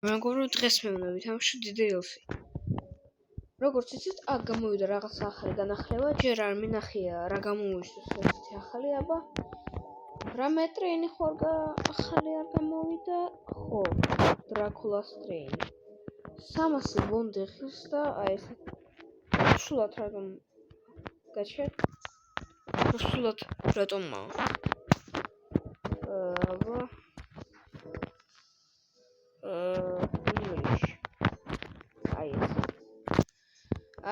მეგობრებო, დღეს მე უნდა ვითამაშო DLC. როგორც იცით, აქ გამოვიდა რაღაცა ახალი განახლება, ჯერ არ მინახია რა გამოვიდა ესეთი ახალი, აბა რამე ტრეინი ხوار ახალი არ გამოვიდა, ხო, დრაკულას ტრეინი. 300 ბონდი ხის და აი ეს სულად რატომ გაჩვენ? სულად რატომა? აბა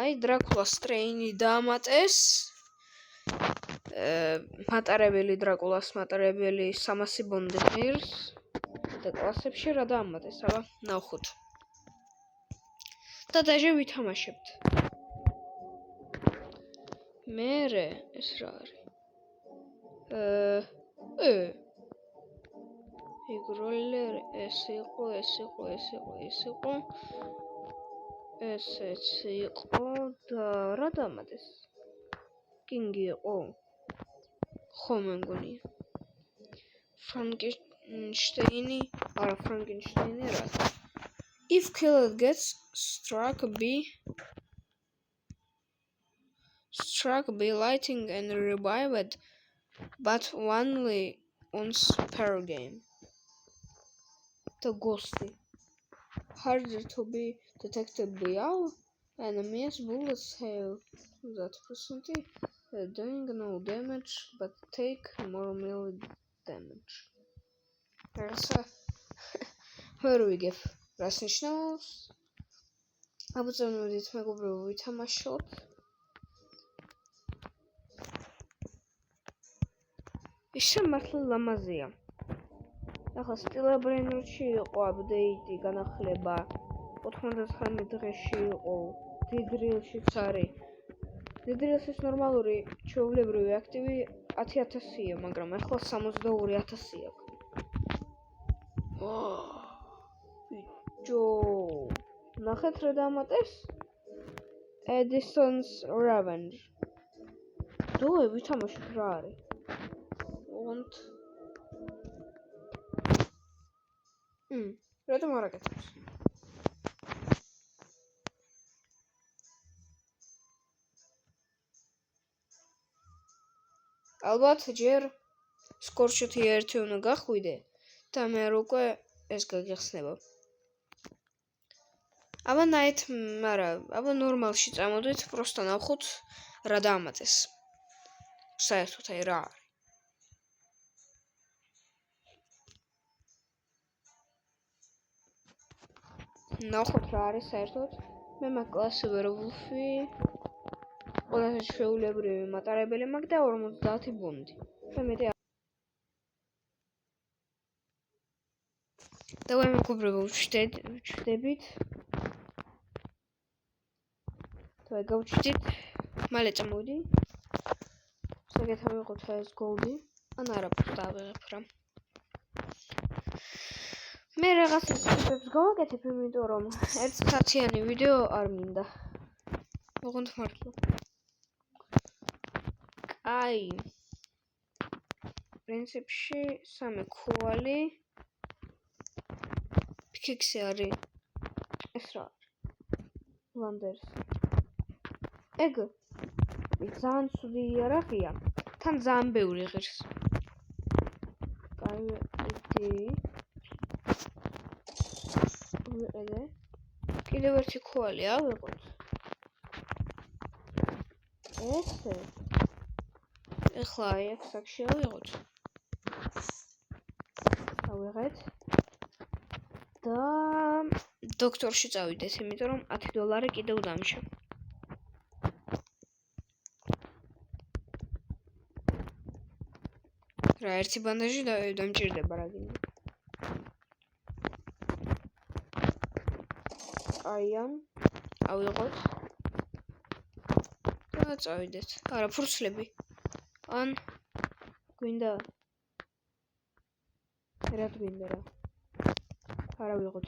აი დრაკულას ტრეინი დაამატეს. მატარებელი დრაკულას მატარებელი 300 ბონდი ღირს და კლასებში რა დაამატეს, აბა ნახოთ. და დაჟე ვითამაშებთ. მერე ეს რა არის? იგროლერ ეს იყო ესეც იყო და რა დამატეს? კინგი იყო? ხო მე მგონია. Frankenstein რა? If killer gets struck by lightning and revived, but only once per game. The ghostly. Harder to be detected by all enemies. Bullets have that percentage, doing no damage but take more melee damage. Where we give Rasnishnos. Აბუწანოდით მეგობრებო, ვითამაშოთ. ისე მართლა ლამაზია. ახლა სტილაბრენერში იყო აპდეიტი, განახლება 99 დღეში იყო, დიდრილშიც არის. დიდრილშიც ნორმალური ჩვეულებრივი აქტივი 10,000-ია, მაგრამ ახლა 62,000 აქვს. ბიჭო, ნახეთ რა დამატეს? Edison's Revenge. დოე ვითამაშოთ რა არის? Und რატომ არ აკეთებს? ალბათ ჯერ სკორჩეთი 1 უნდა გახვიდე და მე უკვე ეს გაგიხსნება. აბა ნაით, აბა ნორმალში წამოდით, პროსტა ნახოთ რა დაამატეს. საერთოდ აი რა არის? ნახოთ რა არის საერთოდ. მე მაგ კლასი ვერვულფი, ყველაზე ჩვეულებრივი მატარებელი მაგ და 50 ბონდი. და მეტი დავай მეგობრებო, ვჩვდებით. დავай გავჩვდით. მალე წამოვიდი. საგეთა ვიყოთ ეს გოლდი. ან არა, დავიღებ რა. მე რაღაც ისებს გავაკეთებ, იმიტომ რომ ერთ საათიანი ვიდეო არ მინდა. ოღონდ მართლა. აი. პრინციპში 3 ქუალი. ფიქსი არის. ეს რა? ლანდერს. ეგ ძალიან ცუდი იარაღია. თან ძალიან ბევრი ღირს. კაი, ვიყიდე. კიდევ ერთი ქუალი ავიღოთ. ესე. ეხლა აი აქ საქში ავიღოთ. ავიღეთ. და დოქტორში წავიდეთ, იმიტომ რომ $10 კიდევ დამშა. რა ერთი ბანდაჟი დამჭირდება რა გინდა. აიან ავიღოთ და წავიდეთ. არა, ფურცლები. ან გვინდა რა გვინდა რა. არა ვიღოთ.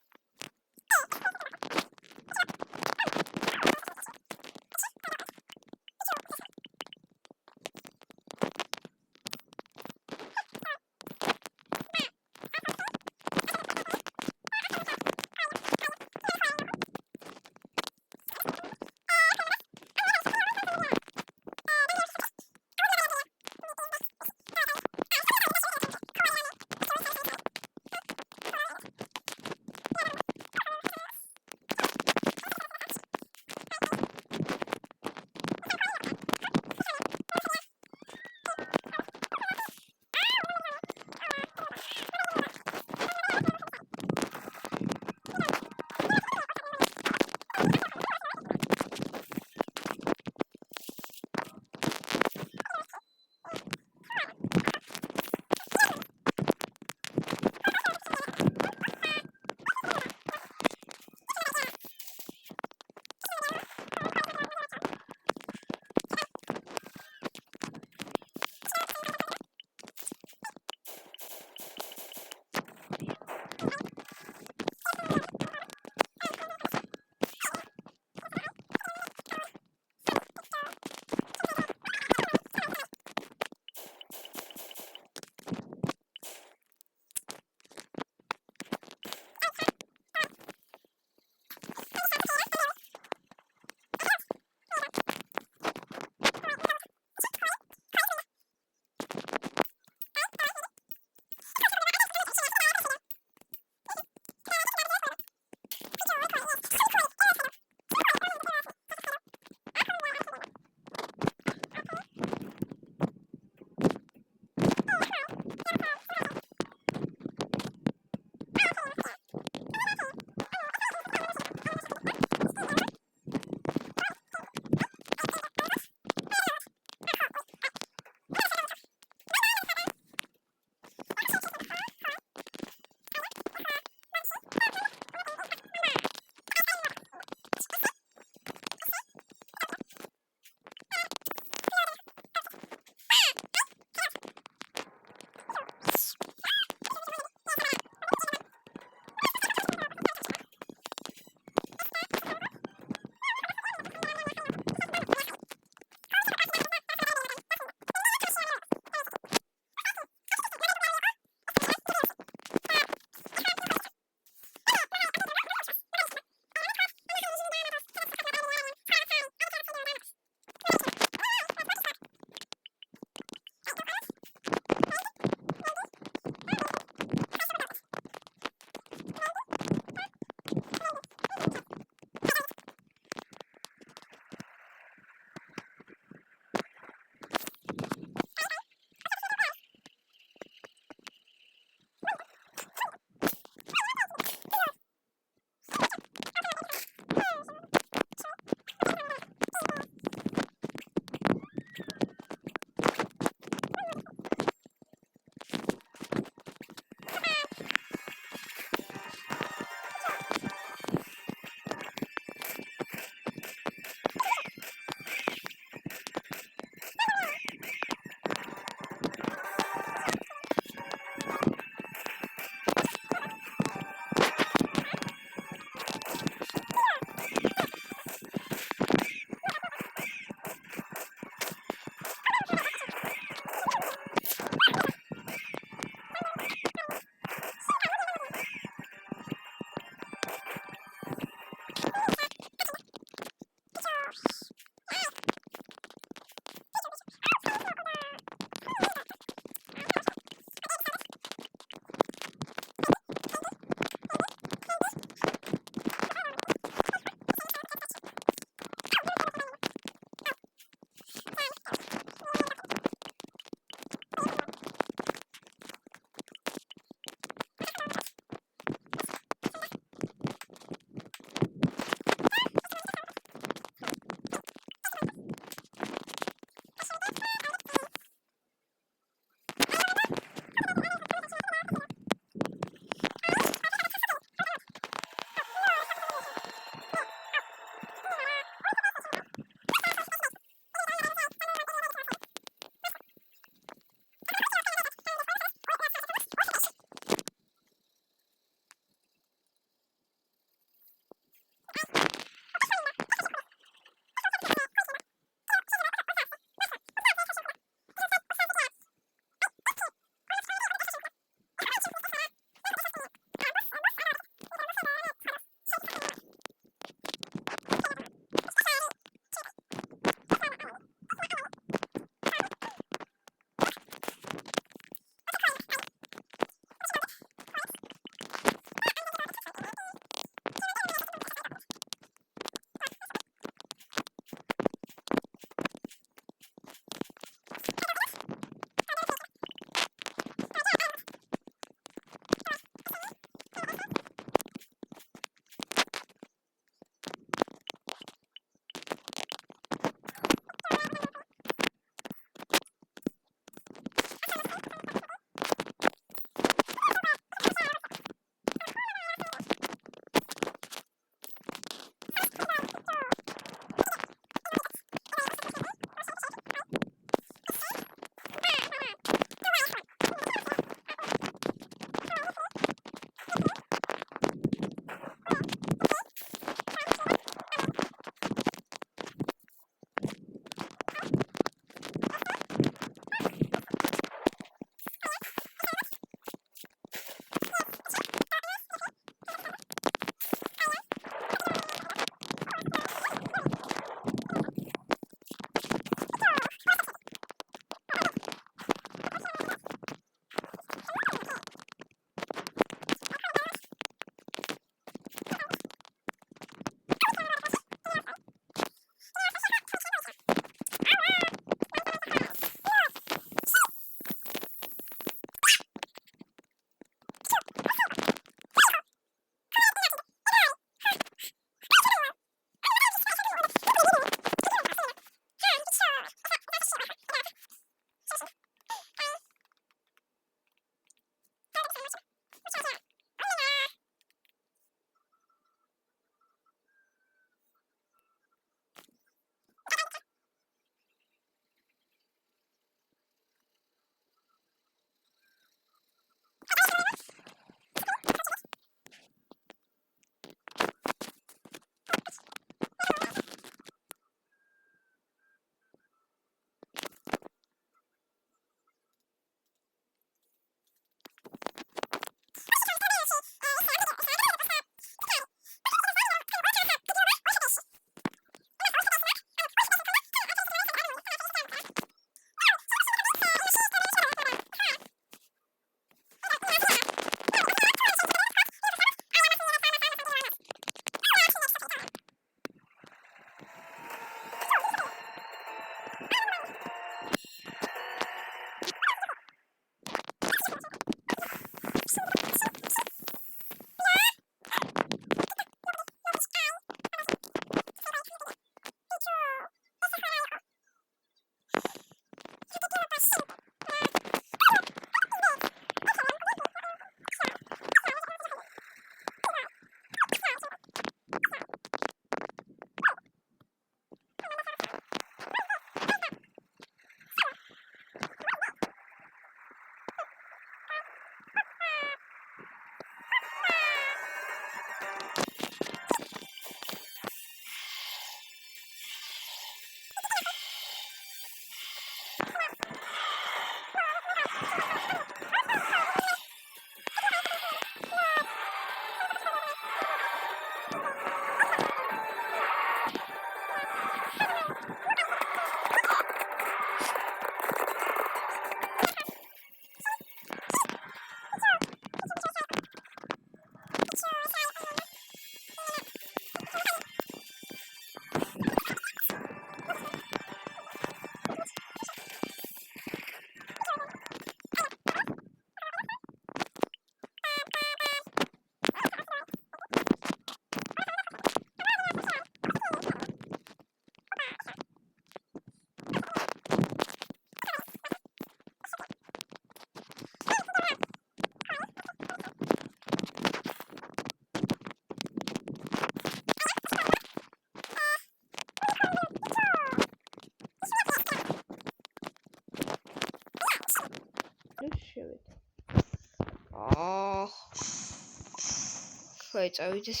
ხაი წავიდეთ.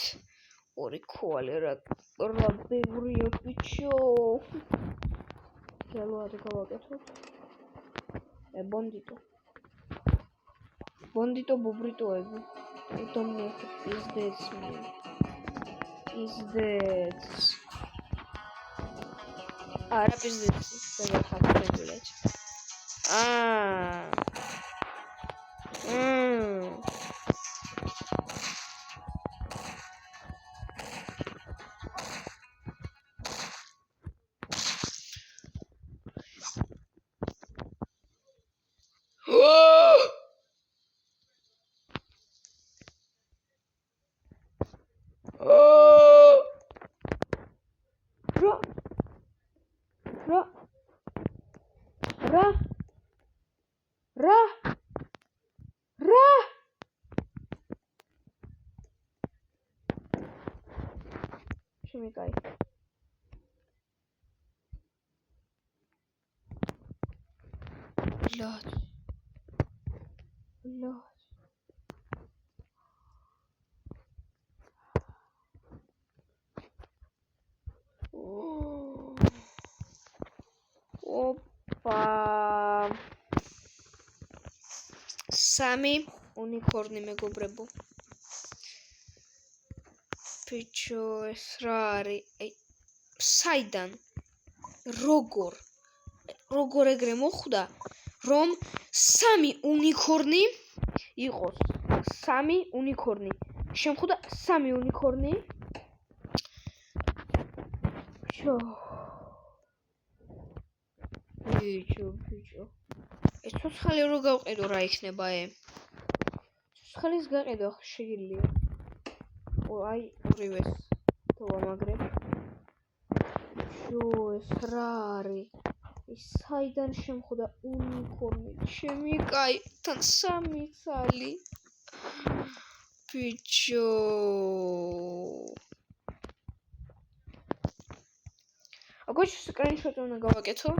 ორი ქოალი რა ბევრია ბიჭო. გელოადი გავაკეთოთ. ბონდიტო ბუბრიტოები. უდომნია პიზდეც. არა პიზდეც. დავახატე, блядь. შემიკაი. Блядь. Опа. Сами უნიკორნი მეგობრებო. ბიჭო, ეს რა არის? აი, საიდან? როგორ ეგრე მოხვდა, რომ 3 უნიკორნი იყოს. 3 უნიკორნი. შემხვდა 3 უნიკორნი. ბიჭო. ეს ცოცხალი რო გავყიდო რა იქნება ე? ცოცხალის გაყიდო შეიძლება. აი, ორივეს დავამაგრებ. ეს რა არის? ის საიდან შემხვდა უნიკორნი? შემიკაი, თან 3 ცალი. ბიჭო. აგოჩ სკრინშოტი უნდა გავაკეთო.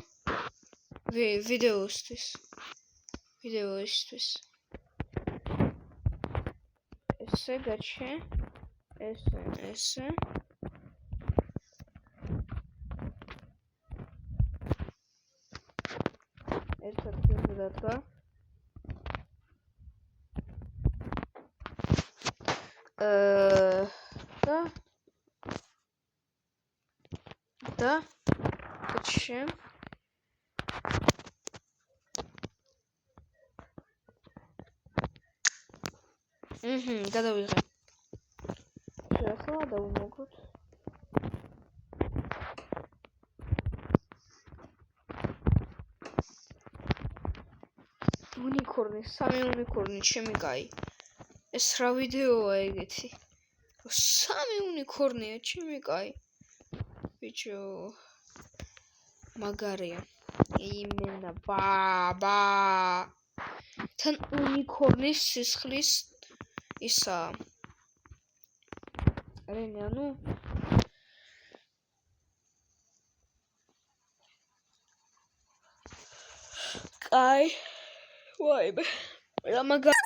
ვიდეოისთვის. ესე გაჩე. ესე. ერთ-ერთი უნდა დადგა. და გაჩე. გადავიღე. ახლა დავუმოგოთ. უნიკორნი, 3 უნიკორნი შემიკაი. ეს რა ვიდეოა ეგეთი? 3 უნიკორნია შემიკაი. ბიჭო. მაგარია. იმენა ბაბა. თან უნიკორნის სისხლის ისა. ანუ კაი. ვაიმე. რა მაგარია.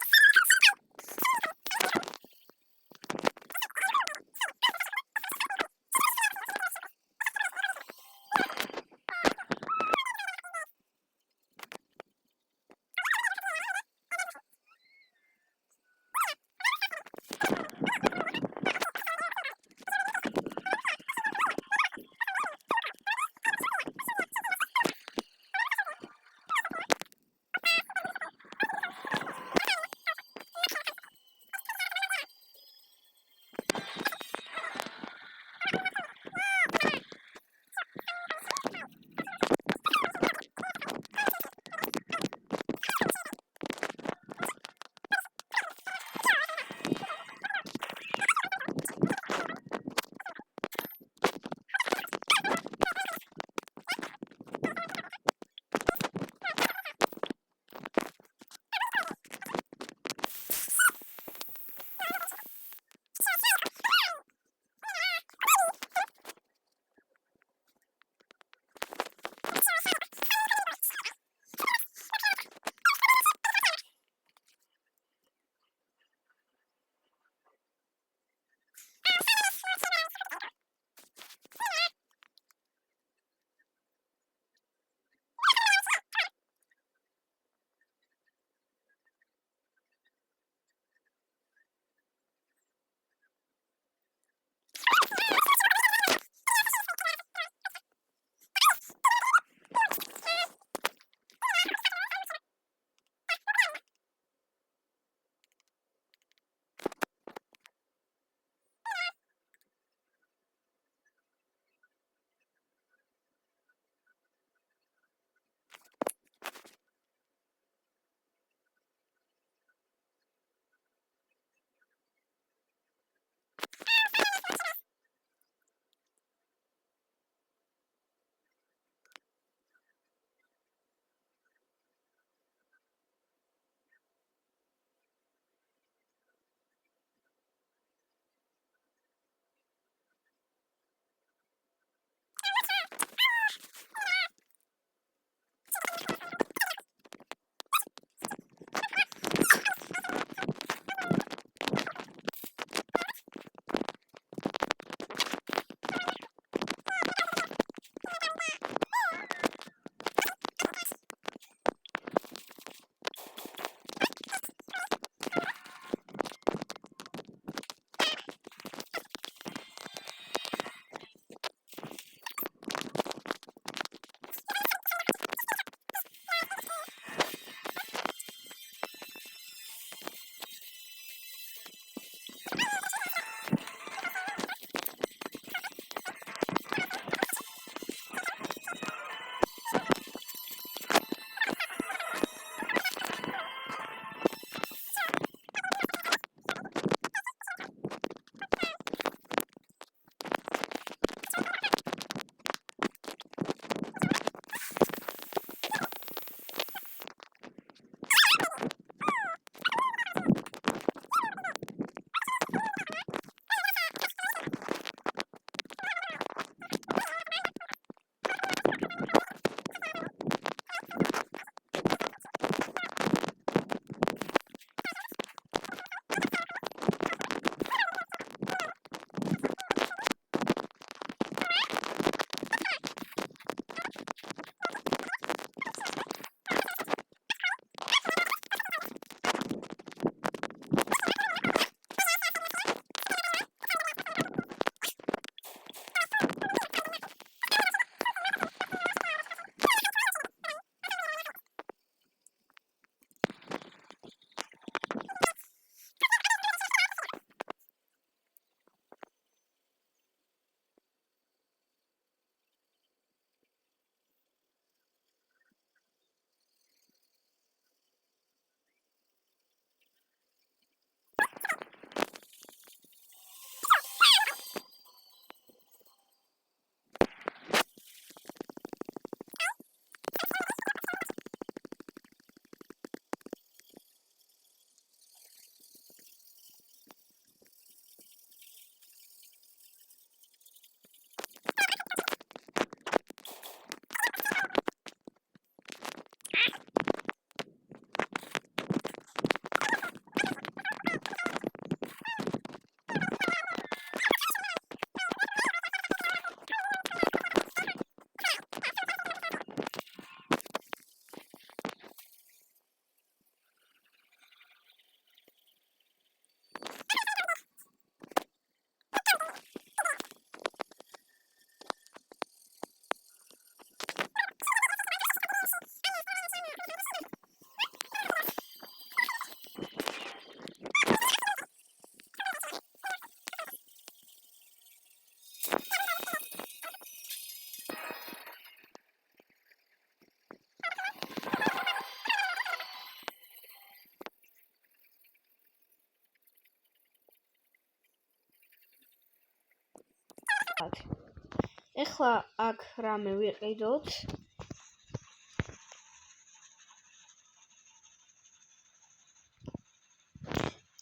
ეხლა აქ რამე ვიყიდოთ.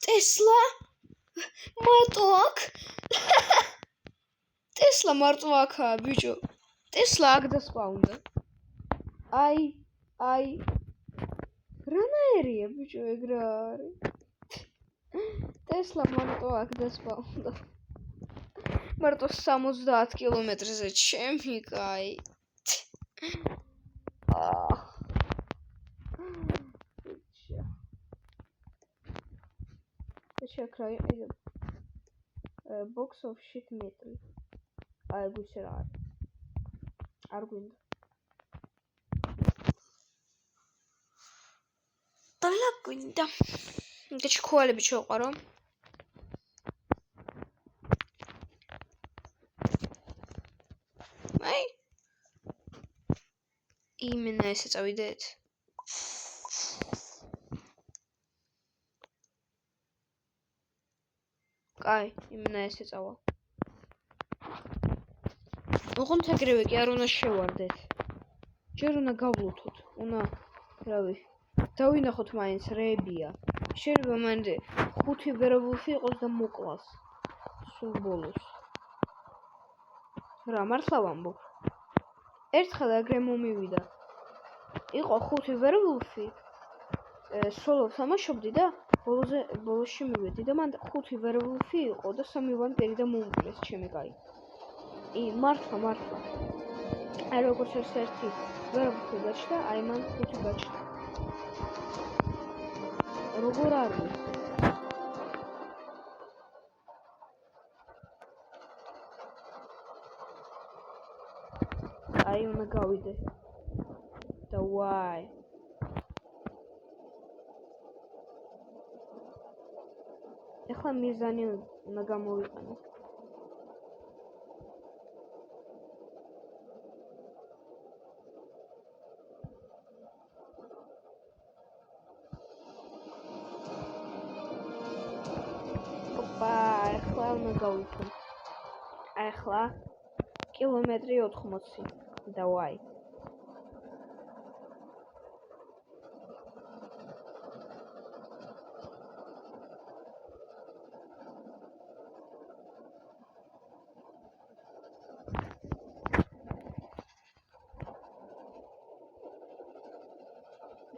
ტესლა მარტო აქ. ტესლა მარტო აქაა, ბიჭო. ტესლა აქ დასპაუნდა. აი. რანაერია, ბიჭო, ეგ რა არის? ტესლა მარტო აქ დასპაუნდა. მარტო 70 კილომეტრზე ჩემი კაი. შეკრა იყიდე. box of shit metal. აი გუშინ რა არის? არ გვინდა. დალა გვინდა. გეჩ ქუალები შევყარო. აი. იმენა ესე წავიდეთ. კაი, იმენა ესე წავა. ოღონდ ეგრევე კი არ უნდა შევარდეთ. ჯერ უნდა გავლუთოთ. უნდა, რავი, დავინახოთ მაინც რეებია. შეიძლება მანდე 5 ვერვოლფი იყოს და მოკლას. სულ ბოლოს. რა, მართლა ვამბობ. ერთხელ ეგრე მომივიდა. იყო 5 ვერვოლფი. სოლო თამაშობდი და ბოლოსში მივედი და მან 5 ვერვოლფი იყო და 3 ვამპირი და მომკლეს ჩემი კაი. მართლა. აი როგორც ერთი ვერვოლფი გაჩნდა, აი მან 5 გაჩნდა. როგორ არის? აი უნდა გავიდე. და ვაი. ეხლა მიზანი უნდა გამოვიყენო. ეხლა უნდა გავიქო. ეხლა კილომეტრი 80. დავაი.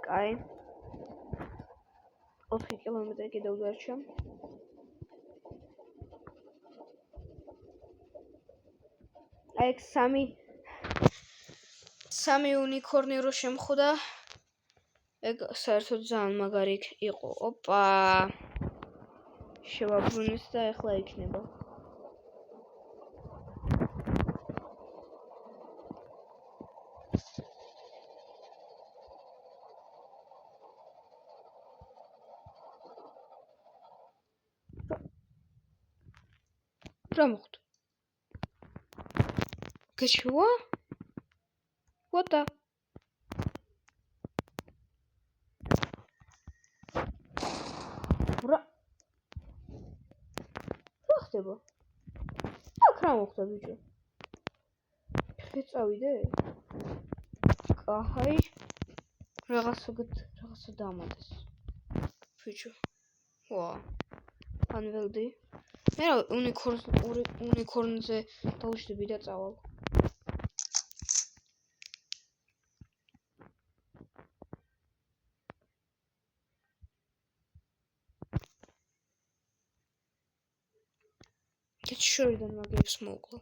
კაი. 4 კილომეტრი კიდევ დარჩა. აი 3 უნიკორნი რო შემხვდა. ეგ საერთოდ ძალიან მაგარი იყო. ოპა. შევაბრუნეთ და ეხლა იქნება. რა მოხდა? გაჩვა? What the? რა ხდება? აქ რა მოხდა ბიჭო? წავიდე? კაი. რაღაცა დამატეს. ბიჭო. ვა. ანველდი. მე რა უნიკორნზე დავუშვები და წავალ. შორიდან მაგებს მოვკლო.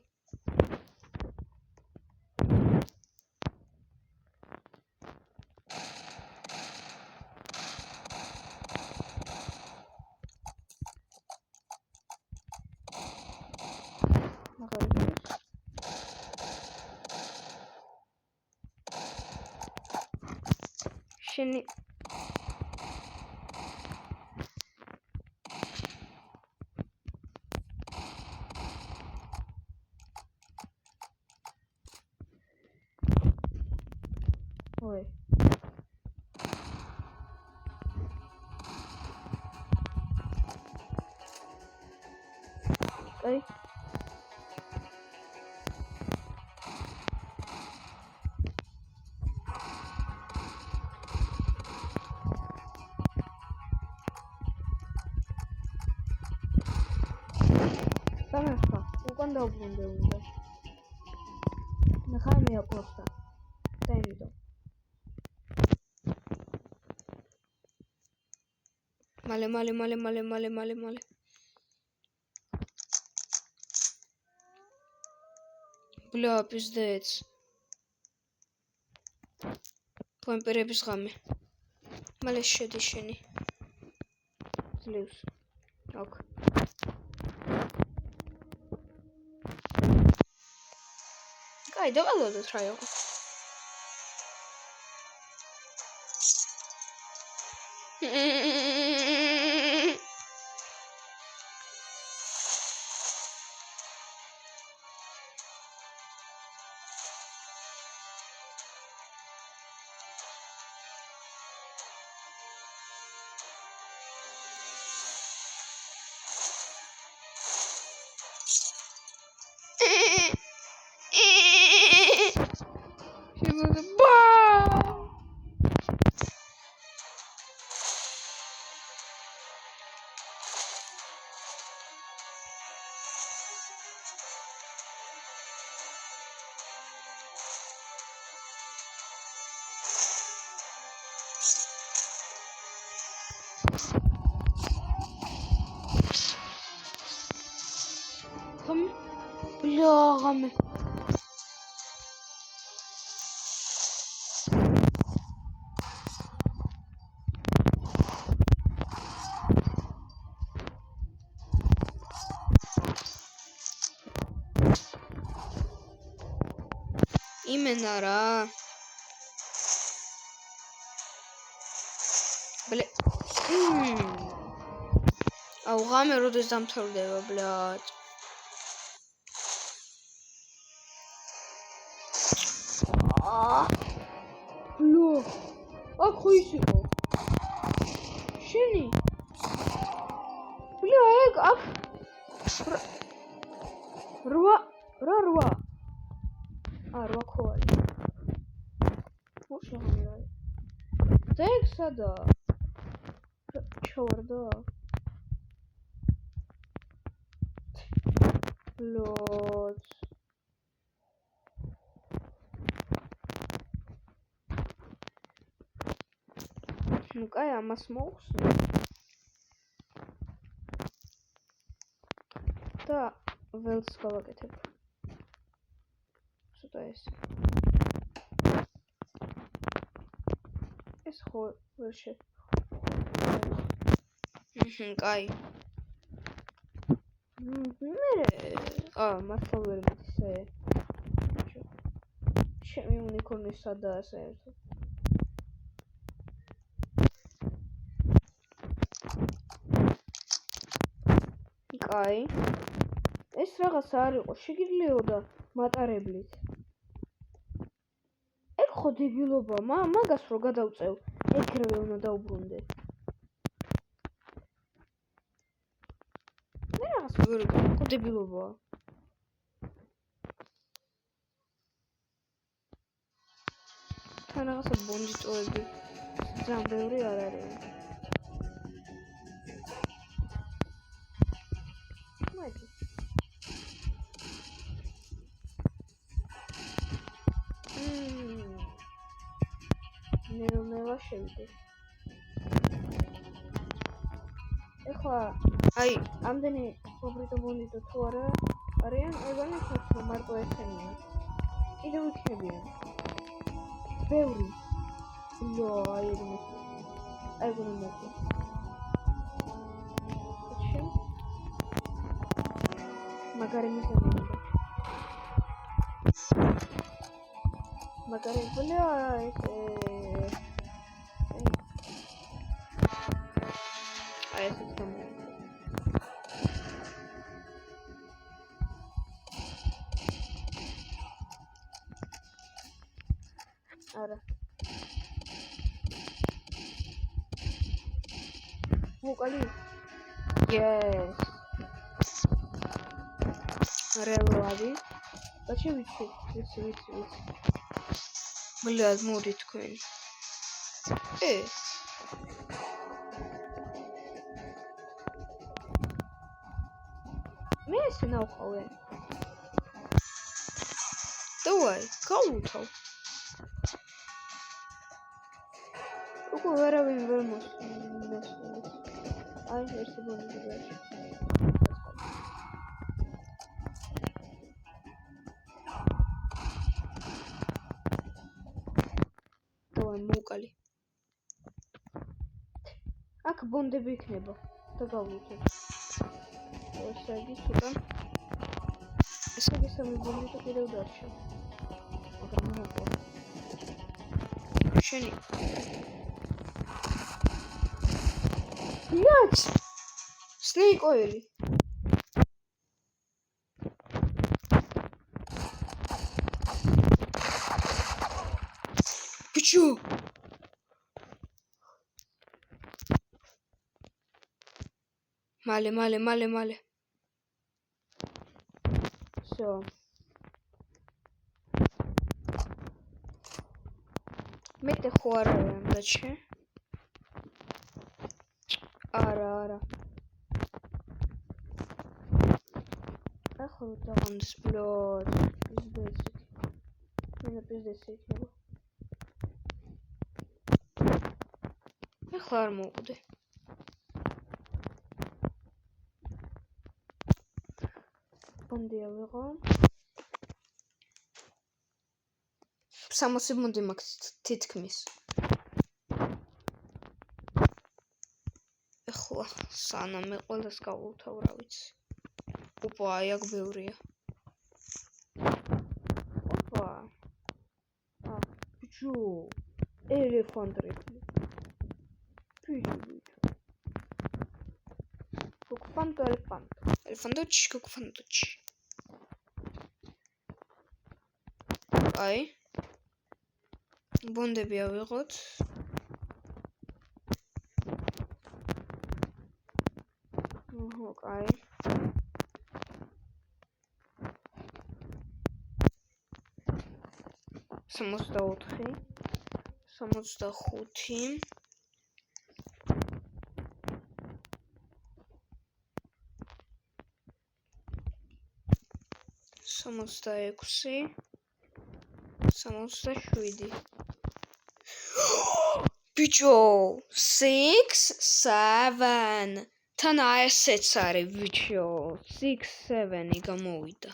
შენი ой ой უკან დავბრუნდე უნდა. ნახე მე აკოხდა. და იმიტომ. მალე. ბლა პიზდეც. ვამპირების ღამე. მალე შედი შენი. ძლივს. ოკ. კაი, დავალოდოთ რა იყო. Бля, гаме. Именно ра. Бля. Ау гаме როდეს დამთავრდება, блядь. Бля. აქ ხო ის იყო. შენი. Бля, ეგ აქ. რვა. რვა ქოალი. მოშა რა. ეგ სადა? ჩავარდა. Лёд. Ну кай, амас მოусმე. და ველს გავაკეთებ. ცოტა ეს ხო ვერ შე. კაი. მართლა ვერ მითხრე. ჩემი უნიკორნი სადაა საერთოდ. კაი. ეს რაღაც არ იყო, შეგიძლიოდა მატარებლით. ეგ ხო დებილობა, მაგას რო გადავწევ, ეგრევე უნდა დაუბრუნდე. მე რაღაც ვერ ხო დებილობაა. თან რაღაცა ბონდიტოები ძალიან ბევრი არ არის. მე რომ შევიდე. ეხლა აი ამდენი ბონდიტო თუ არა არიან, ეგონი ხო მარტო ესენია. კიდევ იქნებიან. ბევრი. ლო, აი ეგ მოხდა. შენ მაგარი მისამენა. მაგარი ბლე ეს აი ეს თქმა. არა. ვოკალი. Yes. რელავი. ბაჩი ვიცი. Блядь, მოდი თქვენ. მე ეს ნახავე. Давай, გავუთავ. უკვე ვერავინ ვერ მოსულის. აი, ერთი ბონდი გაიჭი. დავай, მოუკალი. აქ ბონდები იქნება და გავუთავ. ესე იგი, ცოტა. ესე იგი, სამი ბონდი და კიდევ დარჩა. მაგრამ მოუკლა. შენი Блядь! Snake oil. Почему? Мали. Всё. Мете хуараем, даче. Ара. Ахуй, тагандс, блядь. Пиздец. Меня пиздец იქნება. ახლა არ მოვკვდე. ბონდი ავიღო. 60 ბონდი მაქვს თითქმის. ახლა სანამ მე ყველას გავუთავ, რა ვიცი. ოპა, აი აქ ბევრია. ოპა. ბიჭო, ელეფანტი. ბიჭო. Кукфанточи. Აი. ბონდები ავიღოთ. აი. სამოცდაოთხი. 65. Самостоеклый. 67. Бичо, 6, 7. თან ესეც არის ბიჭო. 6, 7 გამოვიდა.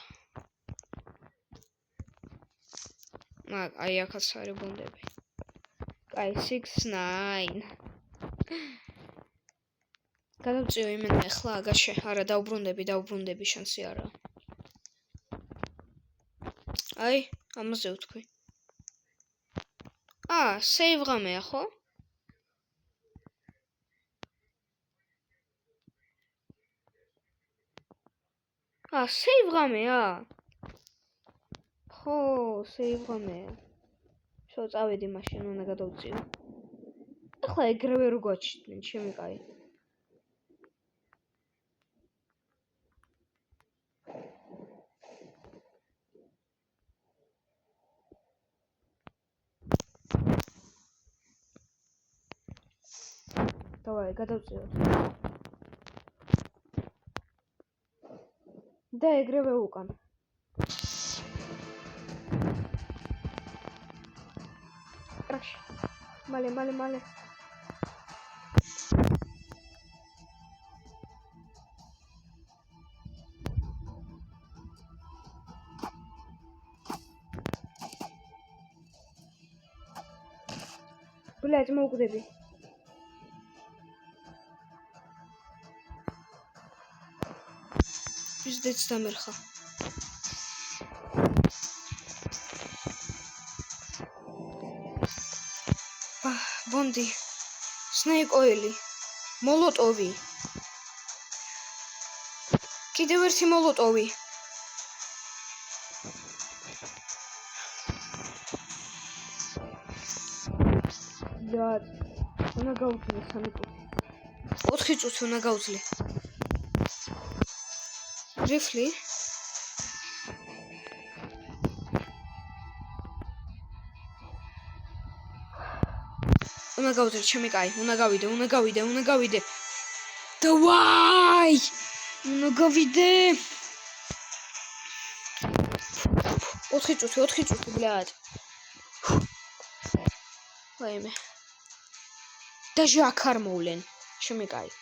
აი აქაც არის ბონდები. აი 6, 9. გადავწიო იმენა ახლა აგაშე. არა, დაუბრუნდები შანსი არა. აი, ამაზე ვთქვი. სეივ ღამეა, ხო? სეივ ღამეა. ხო, სეივ ღამეა. შო, წავედი მაშინ, უნდა გადავწიო. ახლა ეგრევე რო გვაჩვენენ, ჩემი კაი. Давай, გადავწიოთ. და ეგრევე უკან. კრაში. მალე. Блядь, მოვკვდები. Пиздец დამერხა. ბონდი. Snake oil. მოლოტოვი. კიდევ ერთი მოლოტოვი. Блядь. Უნდა გავუძლე 3 წუთი. 4 წუთი უნდა გავუძლე. Рифли. უნდა გავუძლე ჩემი კაი, უნდა გავიდე. Давай! უნდა გავიდე. 4 წუთი, ბლად. ვაიმე. დაჟე აქ არ მოვლენ. შემეკაი.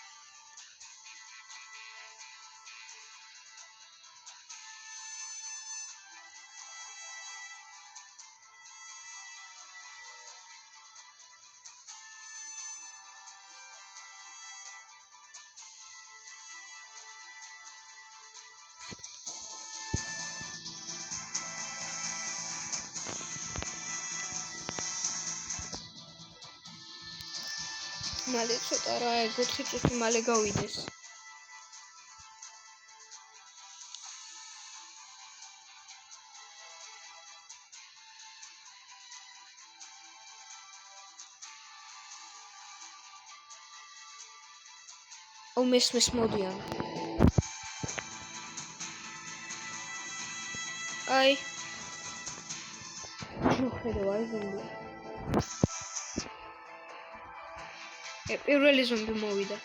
მალე ცოტა რა, 4 წუთი მალე გავიდეს. მესმის მოდიან. აი. შუხედავ აი ზომბი. პირველი ზომბი მოვიდა.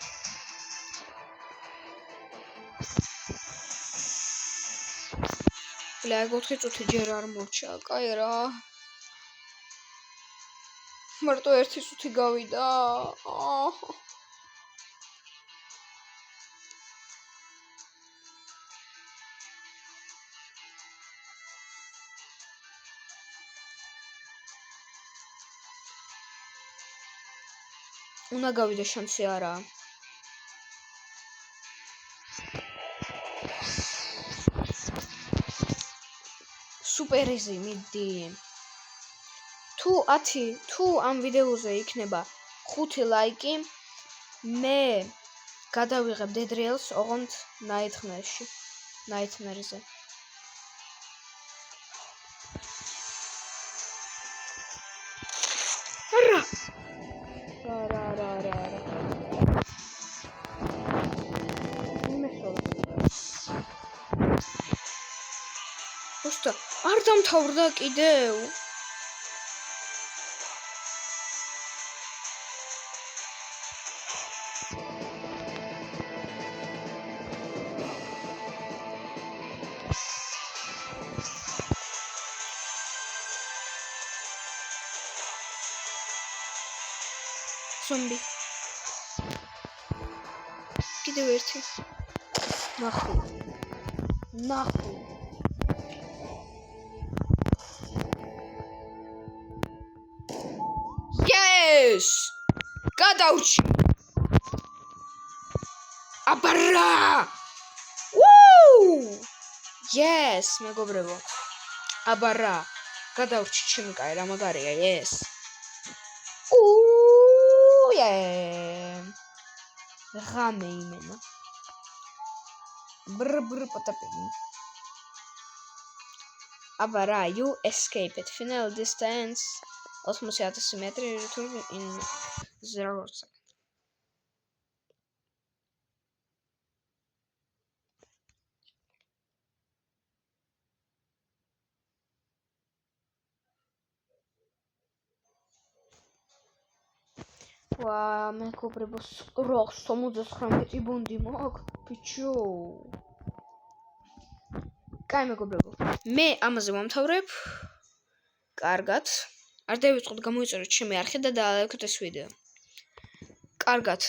ბლა 4 წუთი ჯერ არ მორჩა, კაი რა. მარტო 1 წუთი გავიდა. უნდა გავიდე შანსი არაა. სუპერიზე მიდი. თუ ამ ვიდეოზე იქნება 5 ლაიკი, მე გადავიღებ დედრიელს ოღონდ ნაითმერზე. არა. უსტა არ დამთავრდა კიდევ. ზომბი. კიდევ ერთი. ნახო. Yes! გადავრჩი. აბარა! Woo! Yes, მეგობრებო. აბარა. გადავრჩი ჩემი კაი რა მაგარია, yes. ღამე იმენა. ბრ პატაპი. აბარა, you escaped. Final distance 80,000 მეტრი, return in 0 seconds. ვა, მეგობრებო, 79 ბონდი მაქვს, ბიჭო. კაი მეგობრებო, მე ამაზე ვამთავრებ. კარგად. არ დავიწყოთ, გამოიწეროთ ჩემი არხი და დაალაიქოთ ეს ვიდეო. კარგად.